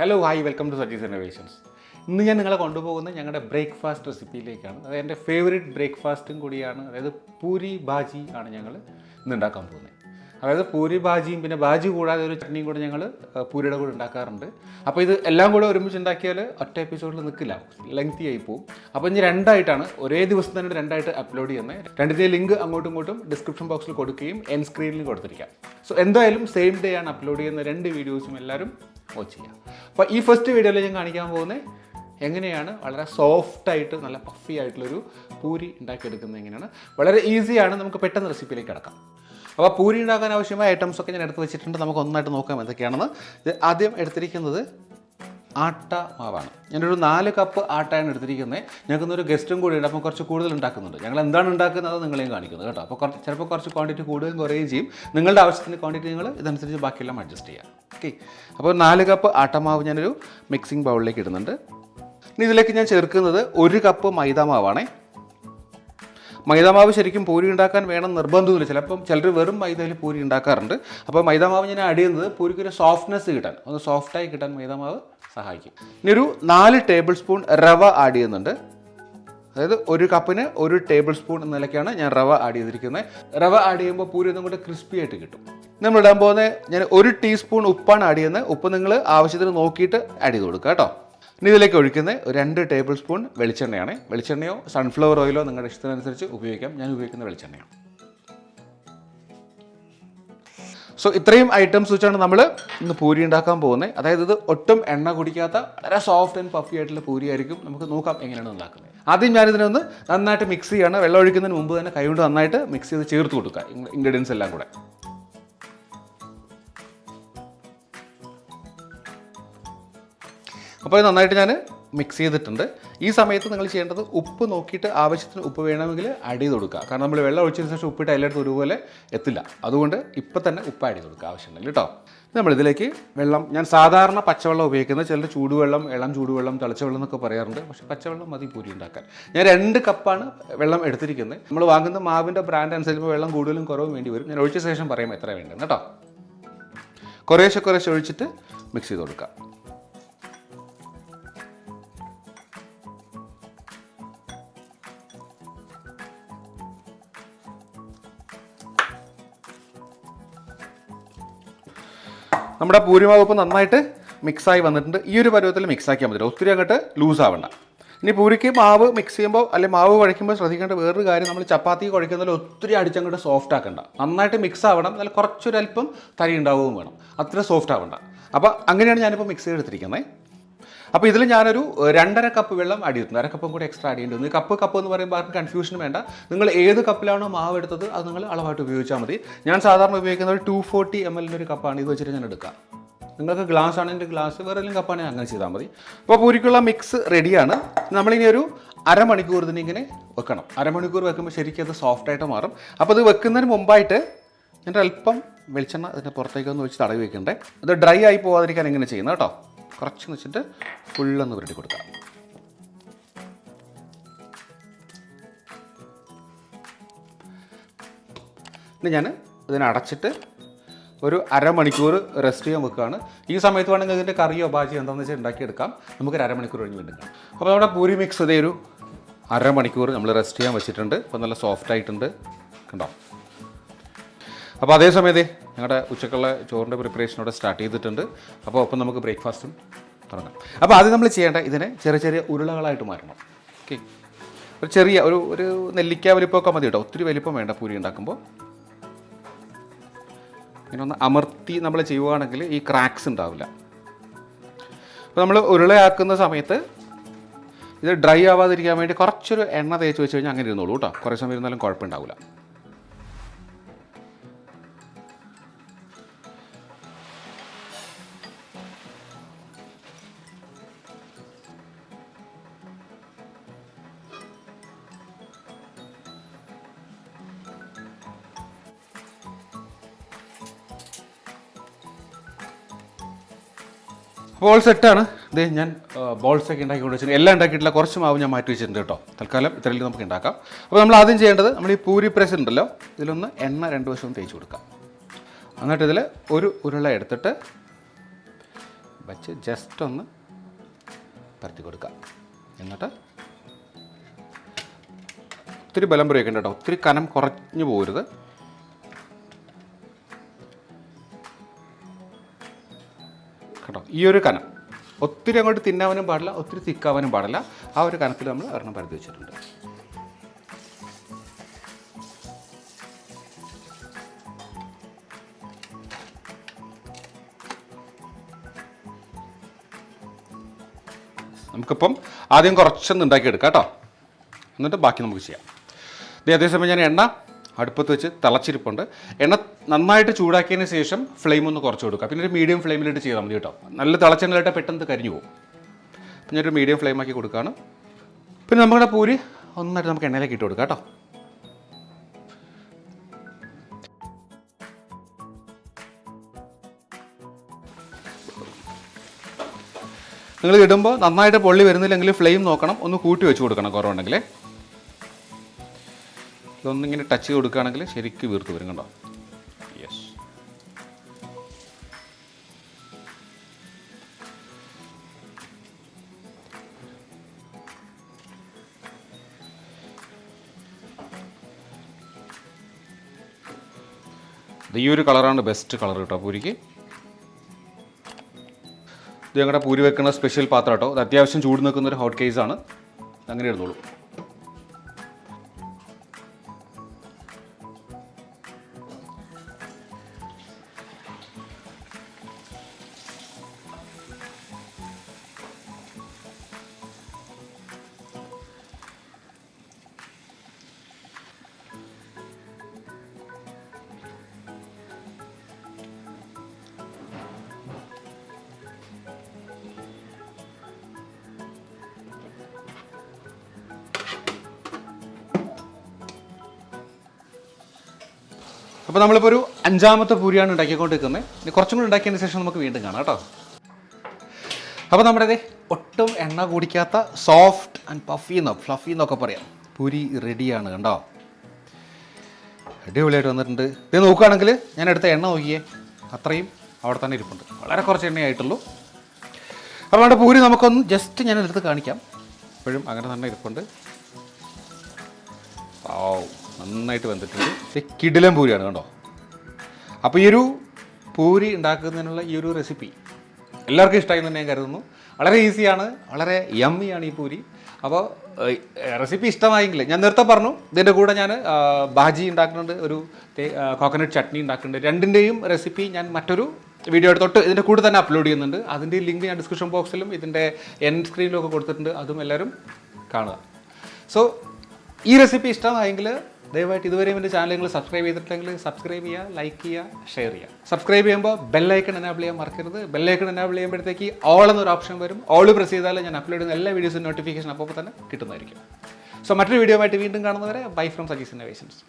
Hello hi welcome to Saji's innovations. ഇന്ന് ഞാൻ നിങ്ങളെ കൊണ്ടുപോകുന്നത് ഞങ്ങളുടെ ബ്രേക്ക്ഫാസ്റ്റ് റെസിപ്പിയിലേക്കാണ്. അത് എൻ്റെ ഫേവറേറ്റ് ബ്രേക്ക്ഫാസ്റ്റും കൂടിയാണ്. അതായത് പൂരി ഭാജി ആണ് ഞങ്ങൾ ഇന്ന് ഉണ്ടാക്കാൻ പോകുന്നത്. അതായത് പൂരി ഭാജിയും പിന്നെ ഭാജി കൂടാതെ ഒരു ചട്നിയും കൂടെ ഞങ്ങൾ പൂരിയുടെ കൂടെ ഉണ്ടാക്കാറുണ്ട്. അപ്പോൾ ഇത് എല്ലാം കൂടെ ഒരുമിച്ച് ഉണ്ടാക്കിയാൽ ഒറ്റ എപ്പിസോഡിൽ നിൽക്കില്ല, ലെങ്തി ആയി പോകും. അപ്പോൾ ഇനി രണ്ടായിട്ടാണ്, ഒരേ ദിവസം തന്നെ രണ്ടായിട്ട് അപ്ലോഡ് ചെയ്യുന്നത്. രണ്ടിൻ്റെ ലിങ്ക് അങ്ങോട്ടും ഇങ്ങോട്ടും ഡിസ്ക്രിപ്ഷൻ ബോക്സിൽ കൊടുക്കുകയും എൻ സ്ക്രീനിൽ കൊടുത്തിരിക്കാം. സോ എന്തായാലും സെയിം ഡേ ആണ് അപ്ലോഡ് ചെയ്യുന്ന രണ്ട് വീഡിയോസും എല്ലാവരും വാച്ച് ചെയ്യാം. അപ്പോൾ ഈ ഫസ്റ്റ് വീഡിയോയിൽ ഞാൻ കാണിക്കാൻ പോകുന്നത് എങ്ങനെയാണ് വളരെ സോഫ്റ്റായിട്ട് നല്ല പഫി ആയിട്ടുള്ളൊരു പൂരി ഉണ്ടാക്കിയെടുക്കുന്നത് എങ്ങനെയാണ്. വളരെ ഈസിയാണ്, നമുക്ക് പെട്ടെന്ന് റെസിപ്പിയിലേക്ക് കിടക്കാം. അപ്പോൾ പൂരി ഉണ്ടാക്കാൻ ആവശ്യമായ ഐറ്റംസൊക്കെ ഞാൻ എടുത്ത് വെച്ചിട്ടുണ്ട്. നമുക്ക് ഒന്നായിട്ട് നോക്കാം എന്തൊക്കെയാണെന്ന്. ആദ്യം എടുത്തിരിക്കുന്നത് ആട്ട മാവാണ്. ഞാനൊരു 4 കപ്പ് ആട്ടയാണ് എടുത്തിരിക്കുന്നത്. ഞങ്ങൾക്കൊന്നൊരു ഗസ്റ്റും കൂടി ഉണ്ട്, അപ്പോൾ കുറച്ച് കൂടുതൽ ഉണ്ടാക്കുന്നുണ്ട്. ഞങ്ങൾ എന്താണ് ഉണ്ടാക്കുന്നത് നിങ്ങളെയും കാണിക്കുന്നത് കേട്ടോ. അപ്പോൾ ചിലപ്പോൾ കുറച്ച് ക്വാണ്ടിറ്റി കൂടുകയും കുറയുകയും ചെയ്യും. നിങ്ങളുടെ ആവശ്യത്തിന് ക്വാണ്ടിറ്റി നിങ്ങൾ ഇതനുസരിച്ച് ബാക്കിയെല്ലാം അഡ്ജസ്റ്റ് ചെയ്യാം. ഓക്കെ, അപ്പോൾ 4 കപ്പ് ആട്ടമാവ് ഞാനൊരു മിക്സിംഗ് ബൗളിലേക്ക് ഇടുന്നുണ്ട്. ഇനി ഇതിലേക്ക് ഞാൻ ചേർക്കുന്നത് 1 കപ്പ് മൈദ മാവാണേ. മൈദാമാവ് ശരിക്കും പൂരി ഉണ്ടാക്കാൻ വേണം നിർബന്ധമില്ല. ചിലപ്പം ചിലർ വെറും മൈദയിൽ പൂരി ഉണ്ടാക്കാറുണ്ട്. അപ്പോൾ മൈദാമാവ് ഞാൻ ആഡ് ചെയ്യുന്നത് പൂരിക്കൊരു സോഫ്റ്റ്നെസ് കിട്ടാൻ, ഒന്ന് സോഫ്റ്റായി കിട്ടാൻ മൈദാമാവ് സഹായിക്കും. ഇനി ഒരു 4 ടേബിൾ സ്പൂൺ റവ ആഡ് ചെയ്യുന്നുണ്ട്. അതായത് 1 കപ്പിന് 1 ടേബിൾ സ്പൂൺ എന്ന നിലയ്ക്കാണ് ഞാൻ റവ ആഡ് ചെയ്തിരിക്കുന്നത്. റവ ആഡ് ചെയ്യുമ്പോൾ പൂരി ഒന്നും കൂടെ ക്രിസ്പി ആയിട്ട് കിട്ടും. നമ്മൾ ഇടാൻ പോകുന്നത് ഞാൻ 1 ടീസ്പൂൺ ഉപ്പാണ് ആഡ് ചെയ്യുന്നത്. ഉപ്പ് നിങ്ങൾ ആവശ്യത്തിന് നോക്കിയിട്ട് ആഡ് ചെയ്ത് കൊടുക്കുക കേട്ടോ. ഇനി ഇതിലേക്ക് ഒഴിക്കുന്നത് 2 ടേബിൾ സ്പൂൺ വെളിച്ചെണ്ണയാണ്. വെളിച്ചെണ്ണയോ സൺഫ്ലവർ ഓയിലോ നിങ്ങളുടെ ഇഷ്ടത്തിനനുസരിച്ച് ഉപയോഗിക്കാം. ഞാൻ ഉപയോഗിക്കുന്ന വെളിച്ചെണ്ണയാണ്. സോ ഇത്രയും ഐറ്റംസ് വെച്ചാണ് നമ്മൾ ഇന്ന് പൂരി ഉണ്ടാക്കാൻ പോകുന്നത്. അതായത് ഇത് ഒട്ടും എണ്ണ കുടിക്കാത്ത വളരെ സോഫ്റ്റ് ആൻഡ് പഫി ആയിട്ടുള്ള പൂരി ആയിരിക്കും. നമുക്ക് നോക്കാം എങ്ങനെയാണ് ഉണ്ടാക്കുന്നത്. ആദ്യം ഞാനിതിനൊന്ന് നന്നായിട്ട് മിക്സ് ചെയ്യാണ്. വെള്ളം ഒഴിക്കുന്നതിന് മുമ്പ് തന്നെ കൈകൊണ്ട് നന്നായിട്ട് മിക്സ് ചെയ്ത് ചേർത്ത് കൊടുക്കുക ഇൻഗ്രീഡിയൻസ് എല്ലാം കൂടെ. അപ്പോൾ ഇത് നന്നായിട്ട് ഞാൻ മിക്സ് ചെയ്തിട്ടുണ്ട്. ഈ സമയത്ത് നിങ്ങൾ ചെയ്യേണ്ടത് ഉപ്പ് നോക്കിയിട്ട് ആവശ്യത്തിന് ഉപ്പ് വേണമെങ്കിൽ ആഡ് ചെയ്ത് കൊടുക്കുക. കാരണം നമ്മൾ വെള്ളം ഒഴിച്ചതിന് ശേഷം ഉപ്പിട്ട് എല്ലായിടത്തും ഒരുപോലെ എത്തില്ല. അതുകൊണ്ട് ഇപ്പം തന്നെ ഉപ്പ് ആഡ് ചെയ്ത് കൊടുക്കുക ആവശ്യമുണ്ടെങ്കിൽ കേട്ടോ. നമ്മളിതിലേക്ക് വെള്ളം, ഞാൻ സാധാരണ പച്ചവെള്ളം ഉപയോഗിക്കുന്നത്. ചിലർ ചൂടുവെള്ളം, ഇളം ചൂടുവെള്ളം, തിളച്ച വെള്ളം എന്നൊക്കെ പറയാറുണ്ട്. പക്ഷേ പച്ചവെള്ളം മതി പൂരി ഉണ്ടാക്കാൻ. ഞാൻ 2 കപ്പാണ് വെള്ളം എടുത്തിരിക്കുന്നത്. നമ്മൾ വാങ്ങുന്ന മാവിൻ്റെ ബ്രാൻഡ് അനുസരിച്ച് വെള്ളം കൂടുതലും കുറവും വേണ്ടി വരും. ഞാൻ ഒഴിച്ച ശേഷം പറയാം എത്ര വേണ്ടതെന്ന് കേട്ടോ. കുറേശ്ശെ ഒഴിച്ചിട്ട് മിക്സ് ചെയ്ത് കൊടുക്കുക. നമ്മുടെ പൂരിമാവ് ഇപ്പോൾ നന്നായിട്ട് മിക്സായി വന്നിട്ടുണ്ട്. ഈ ഒരു പരുവത്തിൽ മിക്സാക്കിയാൽ മതി, ഒത്തിരി അങ്ങോട്ട് ലൂസ് ആവണ്ട. ഇനി പൂരിക്ക് മാവ് മിക്സ് ചെയ്യുമ്പോൾ അല്ലെങ്കിൽ മാവ് കുഴയ്ക്കുമ്പോൾ ശ്രദ്ധിക്കേണ്ട വേറൊരു കാര്യം, നമ്മൾ ചപ്പാത്തി കുഴയ്ക്കുന്നതിൽ ഒത്തിരി അടിച്ചങ്ങോട്ട് സോഫ്റ്റ് ആക്കണ്ട. നന്നായിട്ട് മിക്സ് ആവണം, അതിൽ കുറച്ചൊരല്പം തരി ഉണ്ടാവുകയും വേണം. അത്ര സോഫ്റ്റ് ആവണ്ട. അപ്പോൾ അങ്ങനെയാണ് ഞാനിപ്പോൾ മിക്സ് ചെയ്തെടുത്തിരിക്കുന്നത്. അപ്പോൾ ഇതിൽ ഞാനൊരു 2.5 കപ്പ് വെള്ളം ആഡ് ചെയ്തിട്ടുണ്ട്. 1/2 കപ്പും കൂടി എക്സ്ട്രാ ആഡ് ചെയ്യേണ്ടി. കപ്പ് എന്ന് പറയുമ്പോൾ ആർക്കും കൺഫ്യൂഷൻ വേണ്ട. നിങ്ങൾ ഏത് കപ്പിലാണോ മാവ് എടുത്തത് അത് നിങ്ങൾ അളവായിട്ട് ഉപയോഗിച്ചാൽ മതി. ഞാൻ സാധാരണ ഉപയോഗിക്കുന്ന ഒരു 240 ml ഒരു കപ്പാണ്. ഇത് വെച്ചിട്ട് ഞാൻ എടുക്കാം. നിങ്ങൾക്ക് ഗ്ലാസ് ആണെങ്കിൽ ഗ്ലാസ്, വേറെ ഏതെങ്കിലും കപ്പാണെങ്കിൽ അങ്ങനെ ചെയ്താൽ മതി. അപ്പോൾ പൂരിക്കുള്ള മിക്സ് റെഡിയാണ്. നമ്മളിനി ഒരു അരമണിക്കൂർ ഇതിനിങ്ങനെ വെക്കണം. അരമണിക്കൂർ വെക്കുമ്പോൾ ശരിക്കും അത് സോഫ്റ്റായിട്ട് മാറും. അപ്പോൾ ഇത് വെക്കുന്നതിന് മുമ്പായിട്ട് ഞാൻ അല്പം വെളിച്ചെണ്ണ അതിൻ്റെ പുറത്തേക്കൊന്ന് വെച്ച് തടവി വെക്കണ്ടേ. അത് ഡ്രൈ ആയി പോകാതിരിക്കാൻ എങ്ങനെ ചെയ്യുന്നത് കേട്ടോ. കുറച്ച് വെച്ചിട്ട് ഫുള്ളൊന്ന് പുരട്ടി കൊടുക്കാം. ഇനി ഞാൻ ഇതിനെ അടച്ചിട്ട് ഒരു അരമണിക്കൂർ റെസ്റ്റ് ചെയ്യാൻ വെക്കുകയാണ്. ഈ സമയത്ത് വേണമെങ്കിൽ ഇതിൻ്റെ കറിയോ ഭാജിയോ എന്താണെന്ന് വെച്ചാൽ ഉണ്ടാക്കിയെടുക്കാം. നമുക്കൊരു അരമണിക്കൂർ കഴിഞ്ഞ് വീണ്ടും കാണാം. അപ്പോൾ നമ്മുടെ പൂരി മിക്സ് ഇതേ ഒരു അരമണിക്കൂർ നമ്മൾ റെസ്റ്റ് ചെയ്യാൻ വെച്ചിട്ടുണ്ട്. അപ്പോൾ നല്ല സോഫ്റ്റ് ആയിട്ടുണ്ട് കണ്ടോ. അപ്പോൾ അതേ സമയത്ത് ഞങ്ങളുടെ ഉച്ചക്കുള്ള ചോറിൻ്റെ പ്രിപ്പറേഷനോടെ സ്റ്റാർട്ട് ചെയ്തിട്ടുണ്ട്. അപ്പോൾ ഒപ്പം നമുക്ക് ബ്രേക്ക്ഫാസ്റ്റും തുടങ്ങാം. അപ്പോൾ ആദ്യം നമ്മൾ ചെയ്യേണ്ട, ഇതിനെ ചെറിയ ഉരുളകളായിട്ട് മാറ്റണം. ഓക്കെ, ഒരു ചെറിയ ഒരു നെല്ലിക്ക വലിപ്പമൊക്കെ മതി കേട്ടോ. ഒത്തിരി വലിപ്പം വേണ്ട പൂരി ഉണ്ടാക്കുമ്പോൾ. ഇങ്ങനെ ഒന്ന് അമർത്തി നമ്മൾ ചെയ്യുകയാണെങ്കിൽ ഈ ക്രാക്സ് ഉണ്ടാവില്ല. അപ്പോൾ നമ്മൾ ഉരുളയാക്കുന്ന സമയത്ത് ഇത് ഡ്രൈ ആവാതിരിക്കാൻ വേണ്ടി കുറച്ചൊരു എണ്ണ തേച്ച് വെച്ച് കഴിഞ്ഞാൽ അങ്ങനെ ഇരുന്നോളൂ കേട്ടോ. കുറേ സമയം ഇരുന്നാലും കുഴപ്പമുണ്ടാവില്ല. ബോൾ സെറ്റാണ്. ഇത് ഞാൻ ബോൾസൊക്കെ ഉണ്ടാക്കിക്കൊണ്ട് വെച്ചിട്ടുണ്ട്. എല്ലാം ഉണ്ടാക്കിയിട്ടില്ല, കുറച്ച് മാവ് ഞാൻ മാറ്റി വെച്ചിട്ടുണ്ട് കേട്ടോ. തൽക്കാലം ഇത്രയും നമുക്ക് ഉണ്ടാക്കാം. അപ്പോൾ നമ്മൾ ആദ്യം ചെയ്യേണ്ടത്, നമ്മൾ ഈ പൂരി പ്രസ് ഉണ്ടല്ലോ, ഇതിലൊന്ന് എണ്ണ 2 വശവും തേച്ച് കൊടുക്കാം. എന്നിട്ട് ഇതിൽ ഒരു ഉരുള എടുത്തിട്ട് വെച്ച് ജസ്റ്റ് ഒന്ന് പരത്തി കൊടുക്കുക. എന്നിട്ട് ഒത്തിരി ബലം പ്രയോഗിക്കണ്ട കേട്ടോ, ഒത്തിരി കനം കുറഞ്ഞു പോകരുത്. കേട്ടോ, ഈ ഒരു കനം ഒത്തിരി അങ്ങോട്ട് തിന്നാവാനും പാടില്ല, ഒത്തിരി തിക്കാവാനും പാടില്ല. ആ ഒരു കനത്തിൽ നമ്മൾ ഒരെണ്ണം പരത്തി വെച്ചിട്ടുണ്ട്. നമുക്കിപ്പം ആദ്യം കുറച്ചൊന്ന് ഉണ്ടാക്കിയെടുക്കാം കേട്ടോ, എന്നിട്ട് ബാക്കി നമുക്ക് ചെയ്യാം. അതേസമയം ഞാൻ എണ്ണ അടുപ്പത്ത് വെച്ച് തിളച്ചിരിപ്പുണ്ട്. എണ്ണ നന്നായിട്ട് ചൂടാക്കിയതിന് ശേഷം ഫ്ലെയിം ഒന്ന് കുറച്ച് കൊടുക്കുക. പിന്നെ ഒരു മീഡിയം ഫ്ലെയിമിലിട്ട് ചെയ്താൽ മതി കേട്ടോ, നല്ല തിളച്ചെണ്ണയിലിട്ട് പെട്ടെന്ന് കരിഞ്ഞു പോകും. അപ്പം ഞാനൊരു മീഡിയം ഫ്ലെയിമാക്കി കൊടുക്കുകയാണ്. പിന്നെ നമ്മുടെ പൂരി ഒന്നായിട്ട് നമുക്ക് എണ്ണയിലേക്ക് ഇട്ട് കൊടുക്കാം കേട്ടോ. നിങ്ങൾ ഇടുമ്പോൾ നന്നായിട്ട് പൊള്ളി വരുന്നില്ലെങ്കിൽ ഫ്ലെയിം നോക്കണം, ഒന്ന് കൂട്ടി വെച്ച് കൊടുക്കണം കുറവുണ്ടെങ്കിൽ. ഇതൊന്നിങ്ങനെ ടച്ച് ചെയ്ത് കൊടുക്കുകയാണെങ്കിൽ ശരിക്കും വീർത്ത് വരും കണ്ടോ. യെസ്, ഈ ഒരു കളറാണ് ബെസ്റ്റ് കളർ കേട്ടോ പൂരിക്ക്. ഇത് ഞങ്ങളുടെ പൂരി വെക്കുന്ന സ്പെഷ്യൽ പാത്രം കേട്ടോ. ഇത് അത്യാവശ്യം ചൂട് നിൽക്കുന്ന ഒരു ഹോട്ട് കേസാണ്. അങ്ങനെ ഇരുന്നോളൂ. അപ്പോൾ നമ്മളിപ്പോൾ ഒരു 5ാമത്തെ പൂരിയാണ് ഉണ്ടാക്കിക്കൊണ്ടിരിക്കുന്നത്. ഇനി കുറച്ചും കൂടി ഉണ്ടാക്കിയതിന് ശേഷം നമുക്ക് വീണ്ടും കാണാം കേട്ടോ. അപ്പോൾ നമ്മുടെ ഒട്ടും എണ്ണ കുടിക്കാത്ത സോഫ്റ്റ് ആൻഡ് ഫ്ലഫി എന്നൊക്കെ പറയാം പൂരി റെഡിയാണ് കണ്ടോ. അടിപൊളിയായിട്ട് വന്നിട്ടുണ്ട്. ഇത് നോക്കുകയാണെങ്കിൽ ഞാൻ എടുത്ത എണ്ണ നോക്കിയേ, അത്രയും അവിടെ തന്നെ ഇരിപ്പുണ്ട്. വളരെ കുറച്ച് എണ്ണയായിട്ടുള്ളൂ. അപ്പോൾ നമ്മുടെ പൂരി നമുക്കൊന്ന് ജസ്റ്റ് ഞാൻ എടുത്ത് കാണിക്കാം. ഇപ്പോഴും അങ്ങനെ തന്നെ ഇരിപ്പുണ്ട്. നന്നായിട്ട് വന്നിട്ടുണ്ട്. കിടിലൻ പൂരിയാണ് കണ്ടോ. അപ്പോൾ ഈ ഒരു പൂരി ഉണ്ടാക്കുന്നതിനുള്ള ഈ ഒരു റെസിപ്പി എല്ലാവർക്കും ഇഷ്ടമായി തന്നെ ഞാൻ കരുതുന്നു. വളരെ ഈസിയാണ്, വളരെ യമ്മിയാണ് ഈ പൂരി. അപ്പോൾ റെസിപ്പി ഇഷ്ടമായെങ്കിൽ ഞാൻ നേരത്തെ പറഞ്ഞു, ഇതിൻ്റെ കൂടെ ഞാൻ ഭാജി ഉണ്ടാക്കുന്നുണ്ട്, ഒരു കോക്കനട്ട് ചട്നി ഉണ്ടാക്കുന്നുണ്ട്. രണ്ടിൻ്റെയും റെസിപ്പി ഞാൻ മറ്റൊരു വീഡിയോ തൊട്ട് ഇതിൻ്റെ കൂടെ തന്നെ അപ്ലോഡ് ചെയ്യുന്നുണ്ട്. അതിൻ്റെ ലിങ്ക് ഞാൻ ഡിസ്ക്രിപ്ഷൻ ബോക്സിലും ഇതിൻ്റെ എൻഡ് സ്ക്രീനിലും ഒക്കെ കൊടുത്തിട്ടുണ്ട്. അതും എല്ലാവരും കാണുക. സോ ഈ റെസിപ്പി ഇഷ്ടമായെങ്കിൽ ദയവായിട്ട് ഇതുവരെയും എൻ്റെ ചാനൽ നിങ്ങൾ സബ്സ്ക്രൈബ് ചെയ്തിട്ടില്ലെങ്കിൽ സബ്സ്ക്രൈബ് ചെയ്യുക, ലൈക്ക് ചെയ്യുക, ഷെയർ ചെയ്യുക. സബ്സ്ക്രൈബ് ചെയ്യുമ്പോൾ ബെല്ലൈക്കൺ എനാബിൾ ചെയ്യാൻ മറക്കരുത്. ബെല്ലൈക്കൺ എനാബിൾ ചെയ്യുമ്പോഴത്തേക്ക് ഓൾ എന്നൊരു ഓപ്ഷൻ വരും. ഓൾ പ്രസ് ചെയ്താൽ ഞാൻ അപ്ലോഡ് ചെയ്യുന്ന എല്ലാ വീഡിയോസും നോട്ടിഫിക്കേഷൻ അപ്പോൾ തന്നെ കിട്ടുന്നതായിരിക്കും. സോ മറ്റൊരു വീഡിയോ ആയിട്ട് വീണ്ടും കാണുന്നവരെ ബൈ ഫ്രം സജീസ് ഇന്നോവേഷൻസ്.